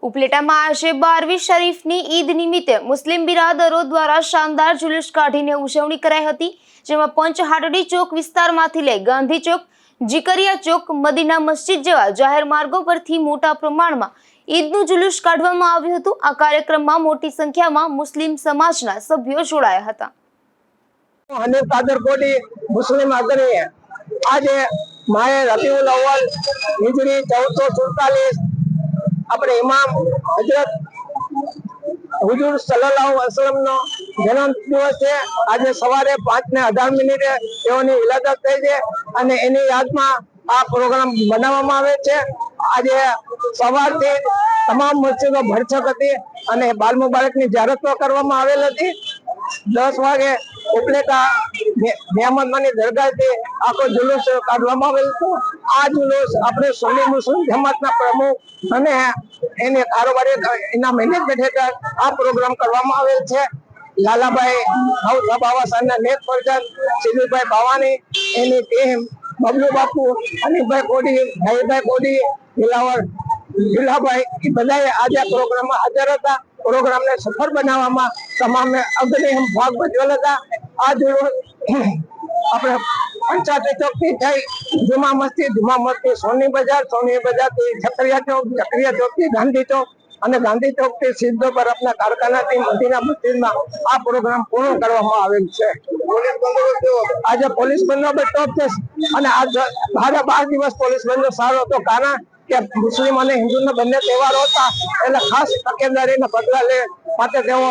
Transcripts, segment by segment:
ઉપલેટામાં આજે 12મી શરીફની ઈદ નિમિત્તે મુસ્લિમ બિરાદરો દ્વારા શાનદાર જુલુસ કાઢીને ઉજવણી કરાઈ હતી, જેમાં પંચહાટડી ચોક વિસ્તારમાંથી લઈ ગાંધી ચોક, જીકરિયા ચોક, મદીના મસ્જિદ જેવા જાહેર માર્ગો પરથી મોટા પ્રમાણમાં ઈદનું જુલુસ કાઢવામાં આવ્યું હતું। આ કાર્યક્રમમાં મોટી સંખ્યામાં મુસ્લિમ સમાજના સભ્યો જોડાયા હતા। हनीफ कादर कोडी मुस्लिम अग्रणी आज माहे रबीउल अव्वल हिजरी 1447 अपने इमाम हजरत हुजूर सल्लल्लाहु अलैहि वसल्लम नो जन्म दिवस है। आज सवारे 5:18 તેઓની વિલાદત થઈ છે અને એની યાદમાં આ પ્રોગ્રામ બનાવવામાં આવે છે। આજે સવારથી તમામ મસ્જિદો ભરચક હતી અને બાલ મુબારકની જ્યારતો કરવામાં આવેલ હતી। 10 વાગે ઉપલેટા નિયામતમાંની દરગાહથી આખો જુલુસ કાઢવામાં આવેલ હતો। આ જુલુસ આપણે સુન્ની મુસ્લિમ જમાતના પ્રમુખ અને એને કારોબારી એના મેનેજમેન્ટ હેઠળ આ પ્રોગ્રામ કરવામાં આવેલ છે। લાલાભાઈ નવસા બાવા સાહેબના નેક ફરજન સિદ્ધભાઈ બાવાની, એની ટીમ, બબલુ બાપુ, અનિલભાઈ કોડી, ભાઈભાઈ કોડી, દિલાવર દિલાભાઈ, એ બધાએ આજે પ્રોગ્રામમાં હાજર હતા। પ્રોગ્રામને સફળ બનાવવામાં તમામે અગ્રણી ભાગ ભજવેલ હતા। આ જુલુસ આપણે પંચાયત ચોકથી થઈ જુમા મસ્જિદ, સોની બજારથી જકરિયા ચોકથી ગાંધી ચોક અને ગાંધી ચોકથી સીધો બરફના કારખાનાથી મદીના મસ્જિદમાં આ પ્રોગ્રામ પૂર્ણ કરવામાં આવેલ છે। આજે પોલીસ બંદોબસ્ત ટોપ છે અને આ 12 દિવસ પોલીસ બંદોબસ્ત સારો હતો, કારણ કે મુસ્લિમ અને હિન્દુના બંને તહેવારો હતા એટલે ખાસ તકેદારીના પગલા લે માટે તેઓ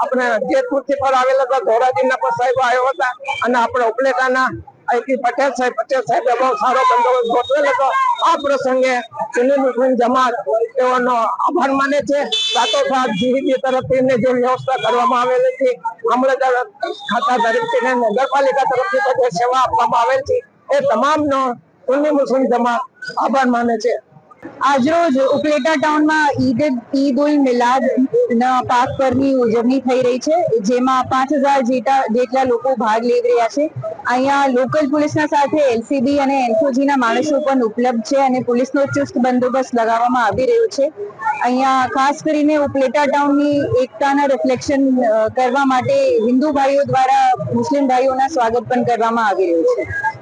આપણે જેતપુરથી પર આવેલા હતા, ધોરાજીના પર સાહેબ આવ્યો હતા અને આપણે ઉપલેટાના પટેલ સાહેબ બહુ સારો બંદોબસ્ત ગોઠવેલ હતો। આ પ્રસંગે સુન્ની મુસ્લિમ જમાત તેઓનો આભાર માને છે। સાથોસાથ જીડીપી તરફથી જે વ્યવસ્થા કરવામાં આવેલી હતી, મામલતદાર ખાતા તરફથી નગરપાલિકા તરફથી બધી સેવા આપવામાં આવેલ છે, એ તમામનો સુન્ની મુસ્લિમ જમાત આભાર માને છે। આજરોજ ઉપલેટા ટાઉનમાં ઈદ ઉલ મિલાદ ના પાક પરની ઉજવણી થઈ રહી છે, જેમાં 5000 જેટલા લોકો ભાગ લઈ રહ્યા છે। અહીંયા લોકલ પોલીસના સાથે એલસીબી અને એનફોજી ના માણસો પણ ઉપલબ્ધ છે અને પોલીસનો ચુસ્ત બંદોબસ્ત લગાવવામાં આવી રહ્યો છે। અહીંયા ખાસ કરીને ઉપલેટા ટાઉનની એકતાના રિફ્લેક્શન કરવા માટે હિન્દુ ભાઈઓ દ્વારા મુસ્લિમ ભાઈઓના સ્વાગત પણ કરવામાં આવી રહ્યું છે।